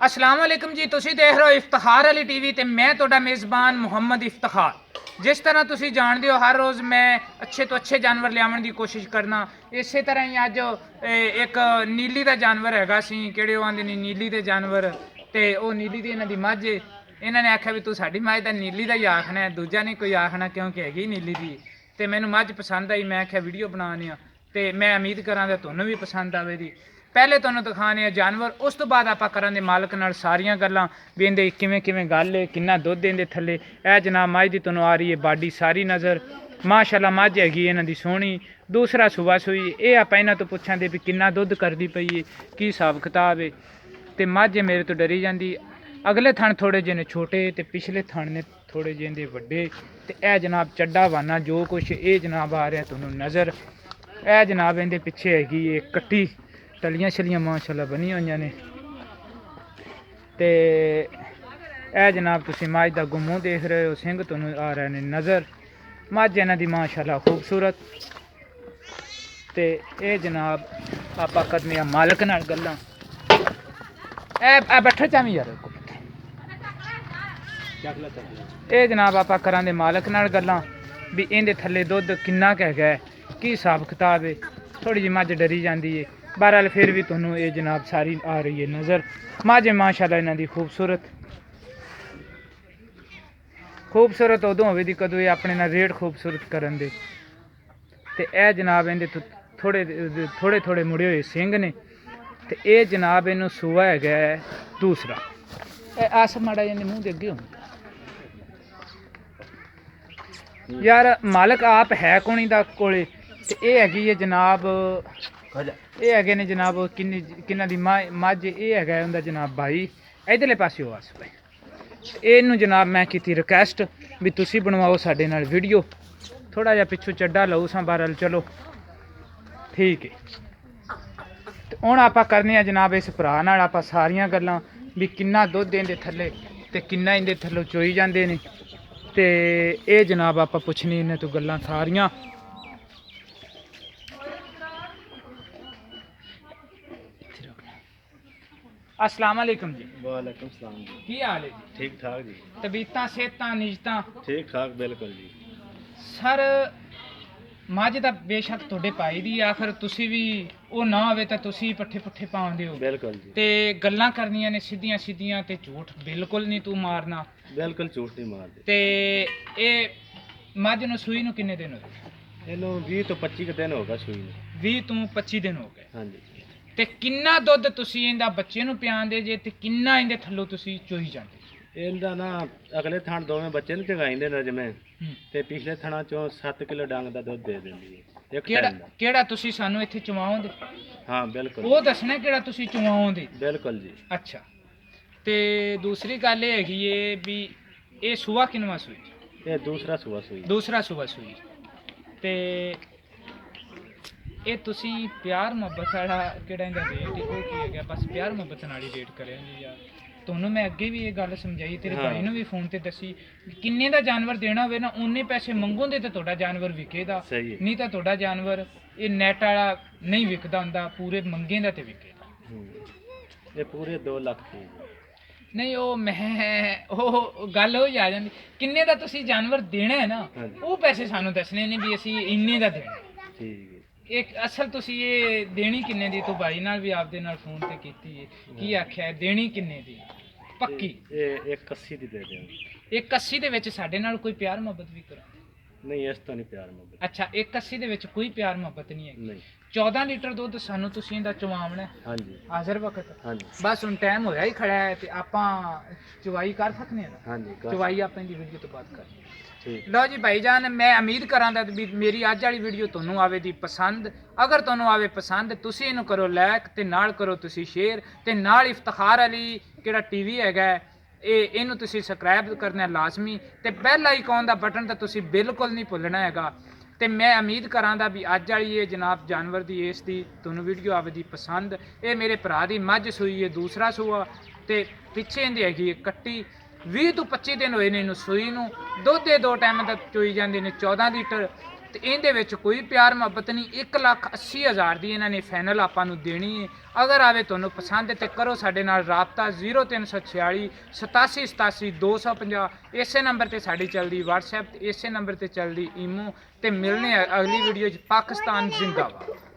अस्सलाम वालेकुम जी। तुसी देख रहे हो इफ्तिखार अली टीवी ते मैं तुहाडा मेज़बान मुहम्मद इफ्तिखार। जिस तरह तुसी जानते हो हर रोज़ मैं अच्छे तो अच्छे जानवर लियावन की कोशिश करना। इस तरह ही अज एक नीली का जानवर हैगा सी किहड़े ओह आंदे ने नीली दे जानवर ते ओह नीली दी इन्हां दी मझ इन्हां ने आख्या भी तू साडी मझ दा नीली दा ही आखना है, दूजा नहीं कोई आखना क्योंकि हैगी नीली दी। ते मैनू मझ पसंद आई, मैं आख्या वीडियो बनाने आ ते मैं उम्मीद करा तुहानू भी पसंद आवेगी। पहले तुहानू दिखाने जानवर, उस तो बाद आपां करांगे मालक नाल सारियां गल्लां भी इहदे किवें किवें गल है, किन्ना दुध इहदे थल्ले। ए जनाब मझ दी तुहानू आ रही है बाडी सारी नज़र, माशाअल्लाह मझ हैगी इन्हां दी सोहनी। दूसरा सूबा सूई ये आपां इन्हां तो पुछांदे भी किन्ना दुध करदी पई है, की हिसाब किताब है। ते मझ मेरे तो डरी जांदी। अगले थण थोड़े जे ने छोटे ते पिछले थण ने थोड़े जे इहदे वड्डे। ते ए जनाब चड्डा वाना जो कुछ ये जनाब आ रहा तुहानू नज़र। ए जनाब इहदे पिछे हैगी ये कट्टी, तलियां शलियां माशाअल्लाह बनी हुई ने। ते ए जनाब तुसी मझ दा गुम्मू देख रहे हो, सिंह तुहानू आ रहे ने नज़र। मझ इन्हां दी माशाअल्लाह खूबसूरत। ते ए जनाब आपां करने आ मालक नाल गल्लां। ए बैठो चामी यार ए जनाब आपां करांगे मालक नाल गल्लां भी इहदे थल्ले दुध किन्ना क हैगा, की हिसाब किताब है। थोड़ी जी मझ डरी जाती है, बहरहाल फिर भी तुहानू ये जनाब सारी आ रही है नज़र। मझ माशाअल्लाह इन्हां दी खूबसूरत खूबसूरत उदों होवे कदों ये अपने नाल रेट खूबसूरत करन दे। ते ए जनाब इहदे थोड़े थोड़े थोड़े मुड़े हुए सिंह ने। ते ये जनाब इनू सूआ हैगा दूसरा। अस माड़ा जिहा मूँह दे अगे हो यार, मालक आप है कौन दा कोले। ते ये हैगी है जनाब, ये हैगे ने जनाब किन्ना दी मझ, ये हैगा उंदा जनाब भाई। इधरले पासे हो अस भाई इनू जनाब मैं की रिक्वेस्ट भी तुसी बनवाओ साडे नाल वीडियो, थोड़ा जिहा पिछू चड्डा लऊ सा। बहरहाल चलो ठीक है। ते हुण आपां करने आ जनाब इस भरा नाल आपां सारियां गल्लां भी किन्ना दुध इहदे थल्ले ते किन्ना इहदे थल्लों चोई जांदे ने। ते ये जनाब आपां पुछनी इन्हां तो गल्लां सारियां। अस्सलाम वालेकुम जी। वालेकुम सलाम जी। की हाल है जी? ठीक ठाक जी। तबीयतां सेहतां निजतां ठीक ठाक बिल्कुल जी। सर मझ दा बेशक तुहाडे पाई दी आ, फिर तुसी भी ओह ना होवे तां तुसी पट्ठे पुट्ठे पाउंदे हो बिल्कुल जी। ते गल्लां करनियां ने सीधियां सीधियां ते झूठ बिल्कुल नहीं तू मारना। बिल्कुल झूठ नहीं मारते। ते ਇਹ ਮੱਝ ਨੂੰ ਸੂਈ ਨੂੰ ਕਿੰਨੇ ਦਿਨ ਹੋ ਗਏ? ਇਹਨੂੰ 20 ਤੋਂ 25 ਕੁ ਦਿਨ ਹੋ ਗਏ ਸੂਈ ਨੂੰ। 20 ਤੋਂ 25 ਦਿਨ ਹੋ ਗਏ। ਹਾਂਜੀ। ਤੇ ਕਿੰਨਾ ਦੁੱਧ ਤੁਸੀਂ ਇਹਦਾ ਬੱਚੇ ਨੂੰ ਪਿਆਉਂਦੇ ਜੇ ਤੇ ਕਿੰਨਾ ਇਹਦੇ ਥੱਲੋਂ ਤੁਸੀਂ ਚੋਈ ਜਾਂਦੇ? ਇਹਦਾ ਨਾ ਅਗਲੇ ਥਣ ਦੋਵੇਂ ਬੱਚੇ ਨੂੰ ਚਗਾਈਂਦੇ ਨੇ ਜਿਵੇਂ, ਹੂੰ। ਤੇ ਪਿਛਲੇ ਥਣਾਂ ਚੋਂ 7 ਕਿਲੋ ਡੰਗ ਦਾ ਦੁੱਧ ਦੇ ਦਿੰਦੀ ਹੈ ਇੱਕ ਕਿਹੜਾ ਟਾਈਮ ਦਾ। ਕਿਹੜਾ ਤੁਸੀਂ ਸਾਨੂੰ ਇੱਥੇ ਚਵਾਉਂਦੇ? ਹਾਂ ਬਿਲकुल। ਉਹ ਦੱਸਣਾ ਕਿਹੜਾ ਤੁਸੀਂ ਚਵਾਉਂਦੇ। ਬਿਲकुल ਜੀ। ਅੱਛਾ। ਤੇ ਦੂਸਰੀ ਗੱਲ ਇਹ ਹੈਗੀ ਏ ਵੀ ਇਹ ਸੂਆ ਕਿਨਵਾ ਸੂਈ? ਇਹ ਦੂਸਰਾ ਸੂਆ ਸੂਈ। ਦੂਸਰਾ ਸੂਆ ਸੂਈ। ਤੇ ਇਹ ਤੁਸੀਂ ਪਿਆਰ ਮੁਹੱਬਤ ਵਾਲਾ ਕਿਹੜਾ ਇਹਦਾ ਰੇਟ ਉਹ ਕੀ ਹੈਗਾ? ਬਸ ਪਿਆਰ ਮੁਹੱਬਤ ਨਾਲ ਹੀ ਰੇਟ ਕਰਿਆ ਜੀ ਯਾਰ। ਤੁਹਾਨੂੰ ਮੈਂ ਅੱਗੇ ਵੀ ਇਹ ਗੱਲ ਸਮਝਾਈ, ਤੇਰੇ ਭਾਈ ਨੂੰ ਵੀ ਫੋਨ ਤੇ ਦੱਸੀ, ਕਿੰਨੇ ਦਾ ਜਾਨਵਰ ਦੇਣਾ ਹੋਵੇ ਨਾ ਉਹਨੇ ਪੈਸੇ ਮੰਗੋਂਦੇ ਤਾਂ ਤੁਹਾਡਾ ਜਾਨਵਰ ਵਿਕੇਗਾ, ਸਹੀ ਹੈ। ਨਹੀਂ ਤਾਂ ਤੁਹਾਡਾ ਜਾਨਵਰ ਇਹ ਨੈਟ ਵਾਲਾ ਨਹੀਂ ਵਿਕਦਾ ਹੁੰਦਾ, ਪੂਰੇ ਮੰਗੇਂਦਾ ਤੇ ਵਿਕੇਗਾ। ਇਹ ਪੂਰੇ 2 ਲੱਖ ਦੀ। ਨਹੀਂ ਉਹ ਮੈਂ ਉਹ ਗੱਲ ਹੋ ਜਾ ਜਾਂਦੀ। ਕਿੰਨੇ ਦਾ ਤੁਸੀਂ ਜਾਨਵਰ ਦੇਣਾ ਹੈ ਨਾ, ਹਾਂਜੀ। ਉਹ ਪੈਸੇ ਸਾਨੂੰ ਦੱਸਣੇ ਨੇ ਵੀ ਅਸੀਂ ਇੰਨੇ ਦਾ ਦੇਣਾ। ਠੀਕ ਹੈ। ਇੱਕ ਅਸਲ ਤੁਸੀਂ ਇਹ ਦੇਣੀ ਕਿੰਨੇ ਦੀ? ਤੂੰ ਭਾਈ ਨਾਲ ਵੀ ਆਪਦੇ ਨਾਲ ਫੋਨ ਤੇ ਕੀਤੀ ਹੈ, ਕੀ ਆਖਿਆ ਹੈ? ਦੇਣੀ ਕਿੰਨੇ ਦੀ ਪੱਕੀ? ਇਹ 81 ਦੀ ਦੇ ਦਿਆਂਗੇ। 81 ਦੇ ਵਿੱਚ ਸਾਡੇ ਨਾਲ ਕੋਈ ਪਿਆਰ ਮੁਹੱਬਤ ਵੀ ਕਰੋ? ਨਹੀਂ ਇਸ ਤੋਂ ਨਹੀਂ ਪਿਆਰ ਮੁਹੱਬਤ। ਅੱਛਾ, 81 ਦੇ ਵਿੱਚ ਕੋਈ ਪਿਆਰ ਮੁਹੱਬਤ ਨਹੀਂ ਹੈਗੀ। ਨਹੀਂ। 14 ਲੀਟਰ ਦੁੱਧ ਸਾਨੂੰ ਤੁਸੀਂ ਇਹਦਾ ਚਵਾਉਣਾ ਹੈ ਹਾਂਜੀ। ਹਾਜ਼ਰ ਵਕਤ। ਹਾਂਜੀ। ਬਸ ਹੁਣ ਟਾਈਮ ਹੋਇਆ ਹੀ ਖੜਾ ਹੈ ਤੇ ਆਪਾਂ ਚਵਾਈ ਕਰ ਸਕਨੇ ਹਾਂ। ਹਾਂਜੀ। ਚਵਾਈ ਆਪਾਂ ਦੀ ਵੀਡੀਓ ਤੋਂ ਬਾਅਦ ਕਰਾਂਗੇ। ਠੀਕ। ਲਓ ਜੀ ਭਾਈ ਜਾਨ, ਮੈਂ ਉਮੀਦ ਕਰਾਂਗਾ ਵੀ ਮੇਰੀ ਅੱਜ ਵਾਲੀ ਵੀਡੀਓ ਤੁਹਾਨੂੰ ਆਵੇ ਦੀ ਪਸੰਦ। ਅਗਰ ਤੁਹਾਨੂੰ ਆਵੇ ਪਸੰਦ ਤੁਸੀਂ ਇਹਨੂੰ ਕਰੋ ਲਾਇਕ ਤੇ ਨਾਲ ਕਰੋ ਤੁਸੀਂ ਸ਼ੇਅਰ ਤੇ ਨਾਲ ਇਫਤਿਖਾਰ ਅਲੀ ਕਿਹੜਾ ਟੀਵੀ ਹੈਗਾ ਇਹਨੂੰ ਤੁਸੀਂ ਸਬਸਕ੍ਰਾਈਬ ਕਰਨਾ ਲਾਜ਼ਮੀ ਤੇ ਬੈਲ ਆਈਕਨ ਦਾ ਬਟਨ ਤਾਂ ਤੁਸੀਂ ਬਿਲਕੁਲ ਨਹੀਂ ਭੁੱਲਣਾ ਹੈਗਾ। ਤੇ ਮੈਂ ਉਮੀਦ ਕਰਾਂਗਾ ਵੀ ਅੱਜ ਵਾਲੀ ਇਹ ਜਨਾਬ ਜਾਨਵਰ ਦੀ ਇਸ ਦੀ ਤੁਹਾਨੂੰ ਵੀਡੀਓ ਆਵੇ ਦੀ ਪਸੰਦ। ਇਹ ਮੇਰੇ ਭਰਾ ਦੀ ਮੱਝ ਸੂਈ ਹੈ, ਦੂਸਰਾ ਸੂਆ ਤੇ ਪਿੱਛੇ ਇਹਦੀ ਹੈਗੀ ਹੈ ਕੱਟੀ। 20 ਤੋਂ 25 ਦਿਨ ਹੋਏ ਨੇ ਇਹਨੂੰ ਸੂਈ ਨੂੰ। ਦੁੱਧ ਦੇ 2 ਟਾਈਮ ਤੱਕ ਚੋਈ ਜਾਂਦੇ ਨੇ 14 ਲੀਟਰ। ਤੇ ਇਹਦੇ ਵਿੱਚ ਕੋਈ ਪਿਆਰ ਮੁਹੱਬਤ ਨਹੀਂ। 1,80,000 ਦੀ ਇਹਨਾਂ ਨੇ ਫਾਈਨਲ ਆਪਾਂ ਨੂੰ ਦੇਣੀ ਹੈ। ਅਗਰ ਆਵੇ ਤੁਹਾਨੂੰ ਪਸੰਦ ਹੈ ਤੇ ਕਰੋ ਸਾਡੇ ਨਾਲ ਰਾਬਤਾ 0346 87 87 250। ਇਸੇ ਨੰਬਰ ਤੇ ਸਾਡੀ ਚੱਲਦੀ WhatsApp ਤੇ ਇਸੇ ਨੰਬਰ ਤੇ ਚੱਲਦੀ ਈਮੋ। ਤੇ ਮਿਲਨੇ ਆ ਅਗਲੀ ਵੀਡੀਓ 'ਚ। ਪਾਕਿਸਤਾਨ ਜ਼ਿੰਦਾਬਾਦ।